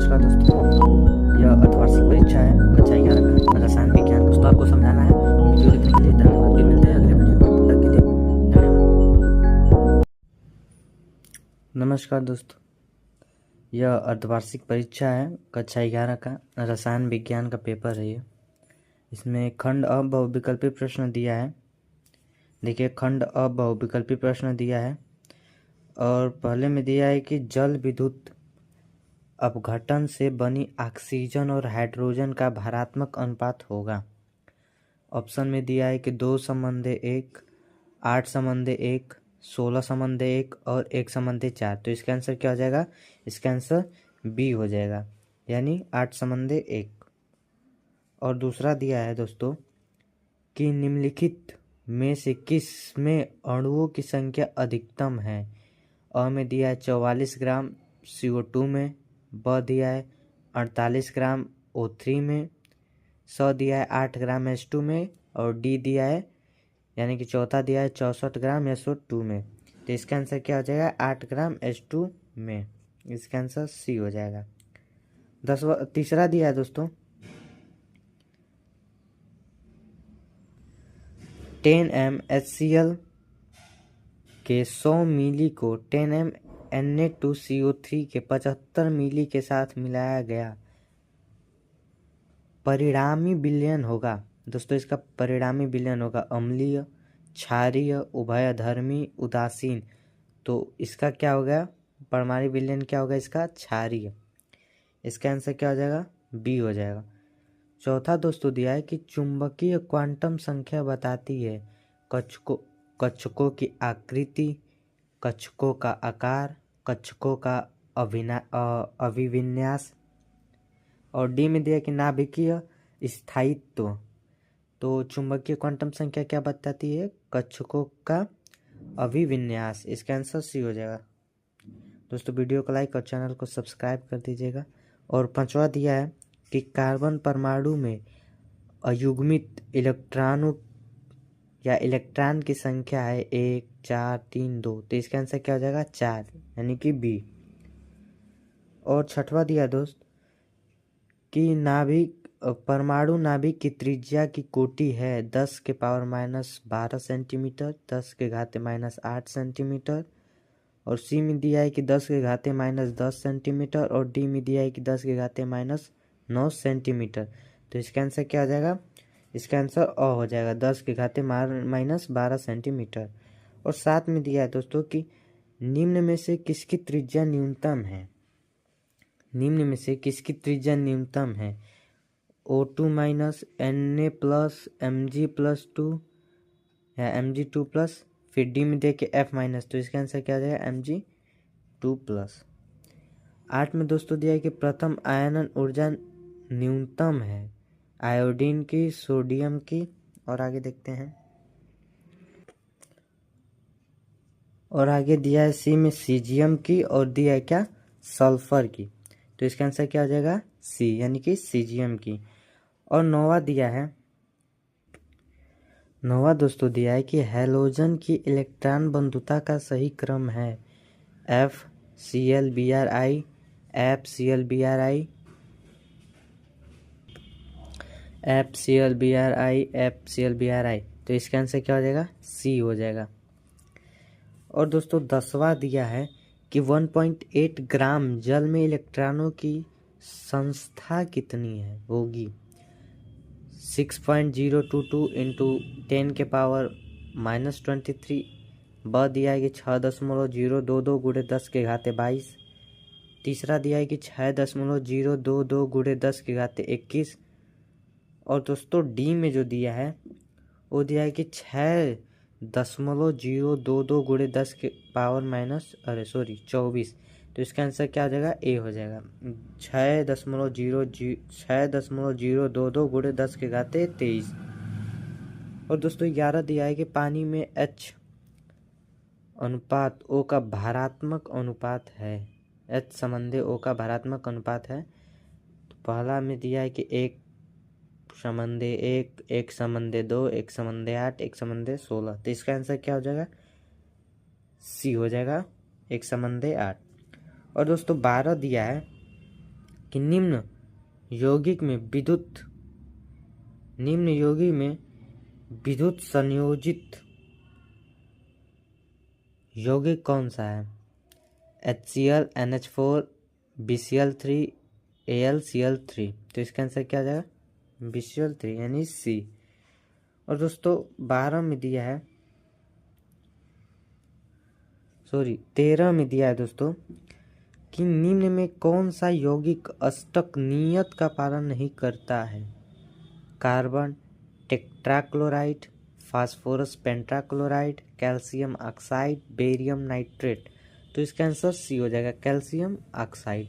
नमस्कार दोस्तों, यह अर्धवार्षिक परीक्षा है कक्षा 11 का रसायन विज्ञान। दोस्तों आपको समझाना है। वीडियो देखने के लिए धन्यवाद। फिर मिलते हैं अगले वीडियो में, तब तक के लिए धन्यवाद। नमस्कार दोस्तों, यह अर्धवार्षिक परीक्षा है कक्षा 11 का रसायन विज्ञान का पेपर है ये। इसमें खंड अ बहुविकल्पी प्रश्न दिया है। देखिए, खंड अ बहुविकल्पी प्रश्न दिया है और पहले में दिया है कि जल विद्युत अपघटन से बनी ऑक्सीजन और हाइड्रोजन का भारात्मक अनुपात होगा। ऑप्शन में दिया है कि 2:1, 8:1, 16:1 और 1:4। तो इसका आंसर क्या हो जाएगा? इसका आंसर बी हो जाएगा, यानी 8:1। और दूसरा दिया है दोस्तों कि निम्नलिखित में से किस में अणुओं की संख्या अधिकतम है। अ में दिया है 44 ग्राम CO2 में, ब दिया है 48 ग्राम O3 में, स दिया है 8 ग्राम H2 में और डी दिया है यानी कि चौथा दिया है 64 ग्राम SO2 में। तो इसका आंसर क्या हो जाएगा? 8 ग्राम H2 में। इसका आंसर सी हो जाएगा। तीसरा दिया है दोस्तों 10m HCl के 100 मिली को 10m Na2CO3 के 75 मिली के साथ मिलाया गया, परिणामी विलयन होगा। दोस्तों इसका परिणामी विलयन होगा अम्लीय, क्षारीय, उभयधर्मी, उदासीन। तो इसका क्या होगा? परमाणु विलयन क्या होगा इसका? क्षारीय। इसका आंसर क्या हो जाएगा? बी हो जाएगा। चौथा दोस्तों दिया है कि चुंबकीय क्वांटम संख्या बताती है कक्षकों की आकृति, कक्षकों का आकार, कक्षकों का अभिविन्यास। और डी में दिया कि नाभिकीय स्थायित्व। तो चुंबकीय क्वांटम संख्या क्या बताती है? कक्षकों का अभिविन्यास। इसका आंसर सी हो जाएगा। दोस्तों वीडियो को लाइक और चैनल को सब्सक्राइब कर दीजिएगा। और पांचवा दिया है कि कार्बन परमाणु में अयुग्मित इलेक्ट्रॉनों या इलेक्ट्रॉन की संख्या है 1, 4, 3, 2। तो इसका आंसर क्या हो जाएगा? 4, यानी कि बी। और छठवा दिया दोस्त कि परमाणु नाभिक की त्रिज्या की कोटि है 10⁻⁻12 सेंटीमीटर, 10⁻⁻8 सेंटीमीटर। और सी में दिया है कि 10⁻⁻10 सेंटीमीटर और डी में दिया है कि 10⁻⁻9 सेंटीमीटर। तो इसका आंसर क्या हो जाएगा? इसका आंसर अ हो जाएगा, 10⁻⁻12 सेंटीमीटर। और साथ में दिया है दोस्तों कि निम्न में से किसकी त्रिज्या न्यूनतम है? निम्न में से किसकी त्रिज्या न्यूनतम है? O2 minus Na plus Mg plus 2 या Mg2 प्लस, फिर डी में दे के F माइनस। तो इसका आंसर क्या आ जाएगा? Mg2 plus. 8 में दोस्तों दिया है कि प्रथम आयनन ऊर्जा न्यूनतम है आयोडीन की, सोडियम की। और आगे देखते हैं। और आगे दिया है सी में सीजियम की और दिया है क्या? सल्फर की। तो इसका आंसर क्या हो जाएगा? सी, यानी कि सीजियम की। और नौवा दोस्तों दिया है कि हैलोजन की इलेक्ट्रॉन बंधुता का सही क्रम है FClBrI, FClBrI, FClBrI, FClBrI। तो इसका आंसर क्या हो जाएगा? सी हो जाएगा। और दोस्तों 10वां दिया है कि 1.8 ग्राम जल में इलेक्ट्रॉनों की संख्या कितनी है होगी? 6.022 इंटू 10⁻⁻23। ब दिया है कि 6.022 गुणे 10⁻22। तीसरा दिया है कि 6.022 गुणे 10⁻21। और दोस्तों डी में जो दिया है वो दिया है कि 6.022 गुणे 10⁻⁻24। तो इसका आंसर क्या हो जाएगा? ए हो जाएगा, 6.022 गुणे 10⁻23। और दोस्तों 11 दिया है कि पानी में H अनुपात O का भारात्मक अनुपात है। H संबंधी O का भारात्मक अनुपात है। तो पहला में दिया है कि 1:1, 1:2, 1:8, 1:16। तो इसका आंसर क्या हो जाएगा? सी हो जाएगा, 1:8। और दोस्तों 12 दिया है कि निम्न यौगिक में विद्युत संयोजित यौगिक कौन सा है? HCl, NH4, BCl3, AlCl3। तो इसका आंसर क्या आ जाएगा? BCl3 यानी C। और दोस्तों 13 में दिया है दोस्तों कि निम्न में कौन सा यौगिक अष्टक नियत का पालन नहीं करता है? Carbon tetrachloride, phosphorus pentachloride, calcium oxide, barium nitrate. तो इसका आंसर सी हो जाएगा, कैल्शियम ऑक्साइड।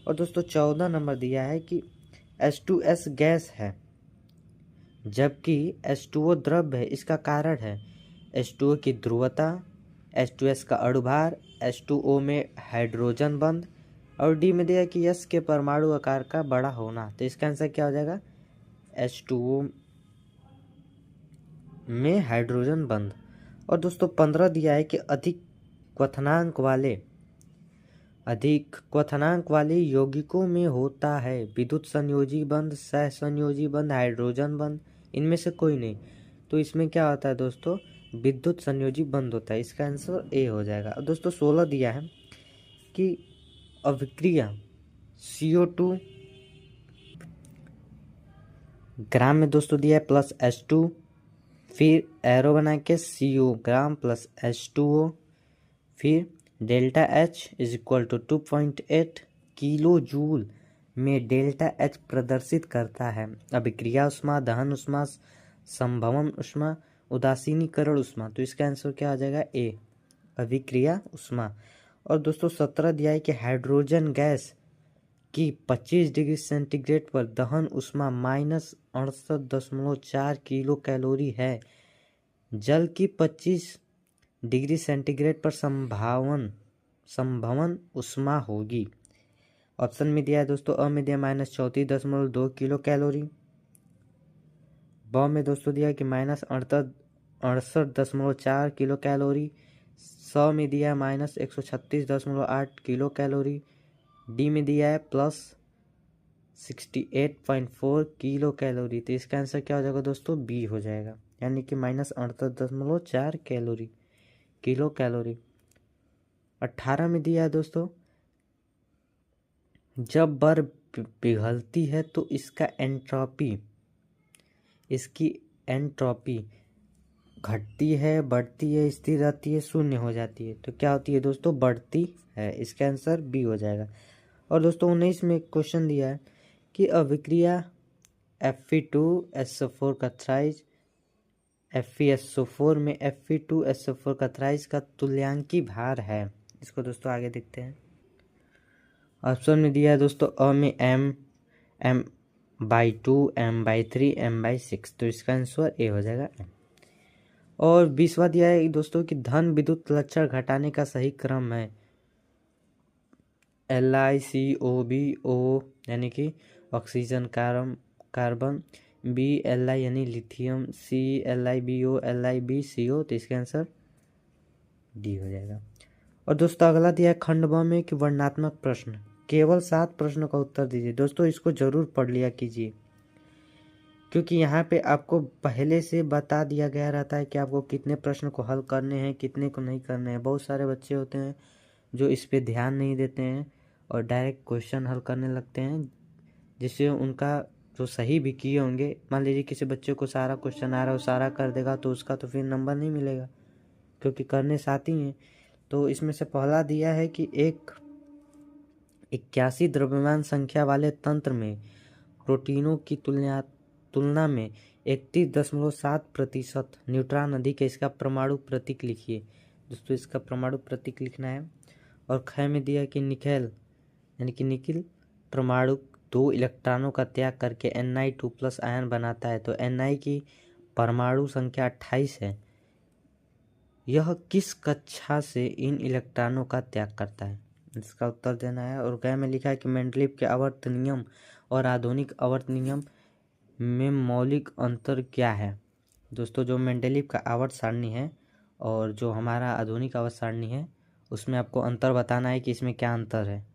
और दोस्तों 14 नंबर दिया है कि H2S गैस है जबकि H2O द्रव है, इसका कारण है H2O की ध्रुवता, H2S का अणुभार, H2O में हाइड्रोजन बंध, और डी में दिया कि S के परमाणु आकार का बड़ा होना। तो इसका आंसर क्या हो जाएगा? H2O में हाइड्रोजन बंध। और दोस्तों 15 दिया है कि अधिक क्वथनांक वाले यौगिकों में होता है विद्युत संयोजी बंध, सह संयोजी बंध, हाइड्रोजन बंध, इनमें से कोई नहीं। तो इसमें क्या होता है दोस्तों? विद्युत संयोजी बंध होता है। इसका आंसर ए हो जाएगा। और दोस्तों 16 दिया है कि अभिक्रिया CO2 ग्राम में दोस्तों दिया है +H2, फिर एरो बना के CO ग्राम +H2O, फिर delta H is equal to 2.8 kilo joule में डेल्टा H प्रदर्शित करता है अभिक्रिया उष्मा, दहन उष्मा, संभवन उष्मा, उदासीनीकरण उष्मा। तो इसका आंसर क्या आ जाएगा? ए, अभिक्रिया उष्मा। और दोस्तों 17 दिया है कि हाइड्रोजन गैस की 25 डिग्री सेंटीग्रेड पर दहन उष्मा -68.4 किलो कैलोरी है। जल की 25 डिग्री सेंटीग्रेड पर संभवन उष्मा होगी। ऑप्शन में दिया है दोस्तों, अ में दिया -34.2 किलो कैलोरी, ब में दोस्तों दिया कि -68.4 किलो कैलोरी, स में दिया -136.8 किलो कैलोरी, डी में दिया है +68.4 किलो कैलोरी। तो इसका आंसर क्या हो जाएगा दोस्तों? बी हो जाएगा, यानी कि -68.4 किलो कैलोरी। 18 में दिया है दोस्तों, जब बर्फ पिघलती है तो इसकी एंट्रोपी घटती है, बढ़ती है, स्थिर रहती है, शून्य हो जाती है। तो क्या होती है दोस्तों? बढ़ती है। इसका आंसर बी हो जाएगा। और दोस्तों 19 में क्वेश्चन दिया है कि अभिक्रिया Fe2SO4 का थ्राइज FeSO4 में Fe2SO4 का थ्राइज का तुल्यांकी भार है। इसको दोस्तों आगे देखते हैं। ऑप्शन में दिया है दोस्तों, अ में m/2, m/3, m/6। तो इसका आंसर ए हो जाएगा m। और 20वां दिया है दोस्तों कि धन विद्युत लक्षण घटाने का सही क्रम है LiCOBO यानी कि ऑक्सीजन कार्बन, BLi यानी लिथियम, CLiBO, LiBCO। तो इसका आंसर डी हो जाएगा। और दोस्तों अगला दिया है खंड ब में कि वर्णनात्मक प्रश्न, केवल 7 प्रश्नों का उत्तर दीजिए। दोस्तों इसको जरूर पढ़ लिया कीजिए, क्योंकि यहाँ पे आपको पहले से बता दिया गया रहता है कि आपको कितने प्रश्न को हल करने हैं, कितने को नहीं करने हैं। बहुत सारे बच्चे होते हैं जो इस पे ध्यान नहीं देते हैं और डायरेक्ट क्वेश्चन हल करने लगते हैं, जिससे उनका जो सही भी किए होंगे, मान लीजिए किसी बच्चे को सारा क्वेश्चन आ रहा है, वो सारा कर देगा तो उसका तो फिर नंबर नहीं मिलेगा, क्योंकि करने साथ ही हैं। तो इसमें से पहला दिया है कि एक 81 द्रव्यमान संख्या वाले तंत्र में प्रोटीनों की तुलना में 31.7% न्यूट्रॉन अधिक है। इसका परमाणु प्रतीक लिखिए। दोस्तों इसका परमाणु प्रतीक लिखना है। और ख में दिया कि निकिल परमाणु 2 इलेक्ट्रॉनों का त्याग करके Ni2+ आयन बनाता है। तो Ni की परमाणु संख्या 28 है। यह किस कक्षा से इन इलेक्ट्रॉनों का त्याग करता है? इसका उत्तर देना है। और ग में लिखा है कि मेंडलीव के आवर्त नियम और आधुनिक आवर्त नियम में मौलिक अंतर क्या है? दोस्तों जो मेंडलीव का आवर्त सारणी है और जो हमारा आधुनिक आवर्त सारणी है, उसमें आपको अंतर बताना है कि इसमें क्या अंतर है।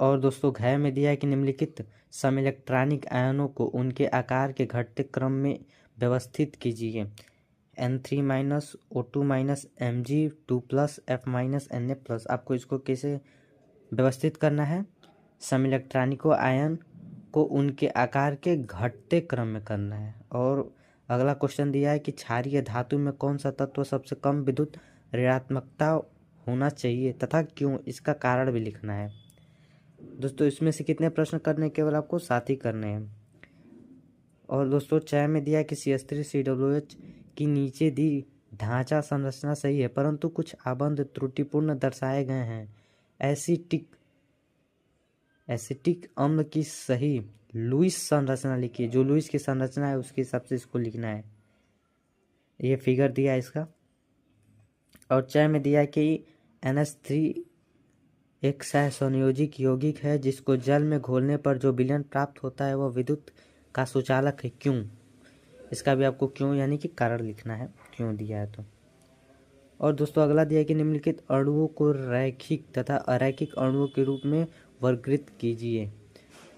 और दोस्तों घ में दिया है कि निम्नलिखित समइलेक्ट्रॉनिक आयनों को उनके आकार के घटते क्रम में व्यवस्थित कीजिए। N3- O2- Mg2+, F- Na+। आपको इसको कैसे व्यवस्थित करना है? समइलेक्ट्रॉनिकों आयन को उनके आकार के घटते क्रम में करना है। और अगला क्वेश्चन दिया है कि क्षारीय धातु में कौन सा तत्व सबसे कम विद्युत ऋणात्मकता होना चाहिए तथा क्यों, इसका कारण भी लिखना है। दोस्तों इसमें से कितने प्रश्न करने, केवल आपको 7 ही करने हैं। और दोस्तों 6 में दिया है कि CH3 COOH की नीचे दी ढांचा संरचना सही है परंतु कुछ आबंध त्रुटिपूर्ण दर्शाए गए हैं। एसिटिक अम्ल की सही लुईस संरचना लिखिए। जो लुईस की संरचना है उसके हिसाब से इसको लिखना है। ये फिगर दिया है इसका। और 6 में दिया है कि NH3 एक सहसंयोजिक यौगिक है जिसको जल में घोलने पर जो विलयन प्राप्त होता है वह विद्युत का सुचालक है, क्यों? इसका भी आपको क्यों यानी कि कारण लिखना है, क्यों दिया है तो। और दोस्तों अगला दिया है कि निम्नलिखित अणुओं को रैखिक तथा अरैखिक अणुओं के रूप में वर्गीकृत कीजिए।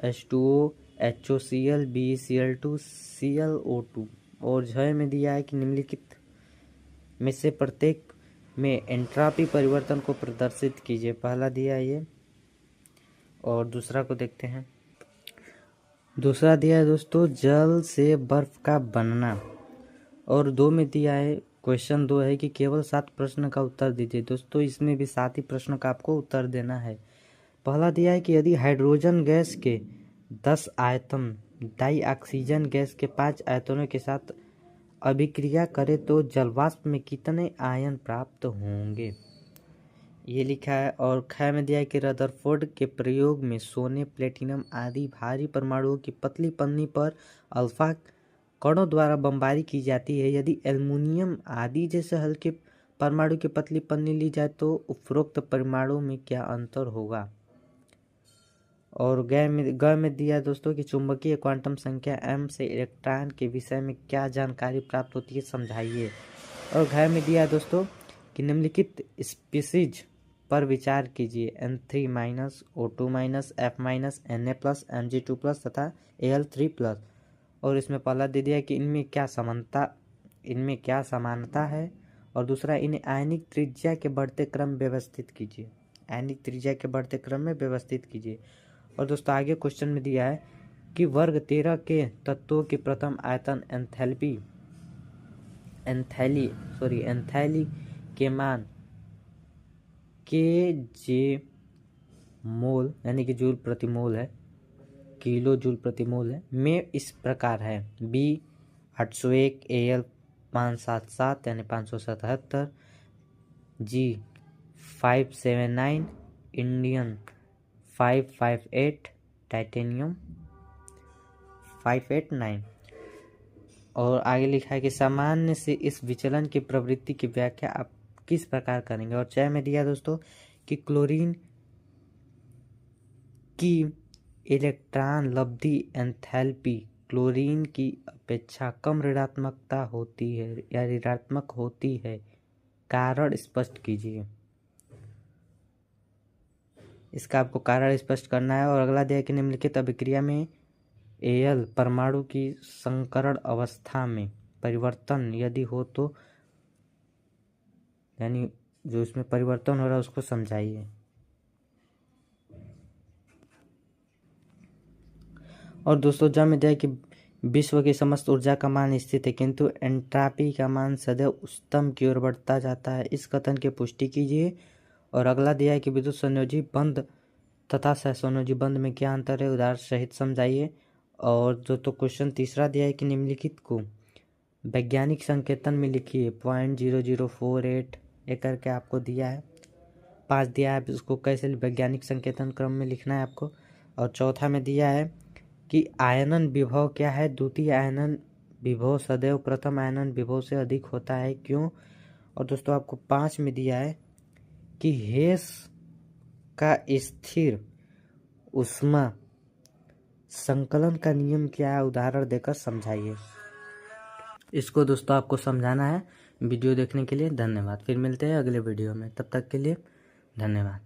H2O, HOCl, BeCl2, ClO2। और झ में दिया है कि निम्नलिखित में से प्रत्येक में एंट्रापी परिवर्तन को प्रदर्शित कीजिए। पहला दिया है ये, और दूसरा को देखते हैं। दूसरा दिया है दोस्तों जल से बर्फ का बनना। और 2 में दिया है, क्वेश्चन 2 है कि केवल 7 प्रश्न का उत्तर दीजिए। दोस्तों इसमें भी 7 ही प्रश्नों का आपको उत्तर देना है। पहला दिया है कि यदि हाइड्रोजन गैस के 10 आयतन डाई ऑक्सीजन गैस के 5 आयतनों के साथ अभिक्रिया करे तो जलवाष्प में कितने आयन प्राप्त होंगे, ये लिखा है। और ख में दिया है कि रदरफोर्ड के प्रयोग में सोने, प्लेटिनम आदि भारी परमाणुओं की पतली पन्नी पर अल्फा कणों द्वारा बमबारी की जाती है। यदि एल्युमिनियम आदि जैसे हल्के परमाणु की पतली पन्नी ली जाए तो उपरोक्त परमाणु में क्या अंतर होगा। और ग में दिया दोस्तों कि चुंबकीय क्वांटम संख्या m से इलेक्ट्रॉन के विषय में क्या जानकारी प्राप्त होती है, समझाइए। और घ में दिया दोस्तों कि निम्नलिखित स्पीसीज पर विचार कीजिए। N3- O2-, F-, Na+, Mg2+ तथा Al3+। और इसमें पहला दे दिया कि इनमें क्या समानता है। और दूसरा, इन्हें आयनिक त्रिज्या के बढ़ते क्रम व्यवस्थित कीजिए। आयनिक त्रिज्या के बढ़ते क्रम में व्यवस्थित कीजिए। और दोस्तों आगे क्वेश्चन में दिया है कि वर्ग 13 के तत्वों की प्रथम आयतन एंथैली के मान kJ मोल यानी कि जूल प्रति मोल है, किलो जूल प्रति मोल है, में इस प्रकार है। B 801, Al 577 यानी 577, G 579, इंडियन 558, टाइटेनियम 589। और आगे लिखा है कि सामान्य से इस विचलन की प्रवृत्ति की व्याख्या आप किस प्रकार करेंगे। और 6 में दिया दोस्तों कि क्लोरीन की इलेक्ट्रॉन लब्धि एंथैल्पी क्लोरीन की अपेक्षा कम ऋणात्मकता होती है या ऋणात्मक होती है, कारण स्पष्ट कीजिए। इसका आपको कारण स्पष्ट करना है। और अगला दिया कि निम्नलिखित अभिक्रिया में Al परमाणु की संकरण अवस्था में परिवर्तन यदि हो तो, यानी जो इसमें परिवर्तन हो रहा है उसको समझाइए। और दोस्तों जब में दिया कि विश्व की समस्त ऊर्जा का मान स्थित है किंतु एंट्रापी का मान सदैव उच्चतम की ओर बढ़ता जाता है, इस कथन की पुष्टि कीजिए। और अगला दिया है कि विद्युत संयोजी बंध तथा सहसंयोजी बंध में क्या अंतर है, उदाहरण सहित समझाइए। और जो तो क्वेश्चन तीसरा दिया है कि निम्नलिखित को वैज्ञानिक संकेतन में लिखिए। 0.0048 ये करके आपको दिया है। 5 दिया है, उसको कैसे वैज्ञानिक संकेतन क्रम में लिखना है आपको। और चौथा में दिया है कि आयनन विभव क्या है। द्वितीय आयनन विभव सदैव प्रथम आयनन विभव से अधिक होता है, क्यों। और दोस्तों आपको 5 में दिया है कि हेस का स्थिर ऊष्मा संकलन का नियम क्या है, उदाहरण देकर समझाइए। इसको दोस्तों आपको समझाना है। वीडियो देखने के लिए धन्यवाद। फिर मिलते हैं अगले वीडियो में, तब तक के लिए धन्यवाद।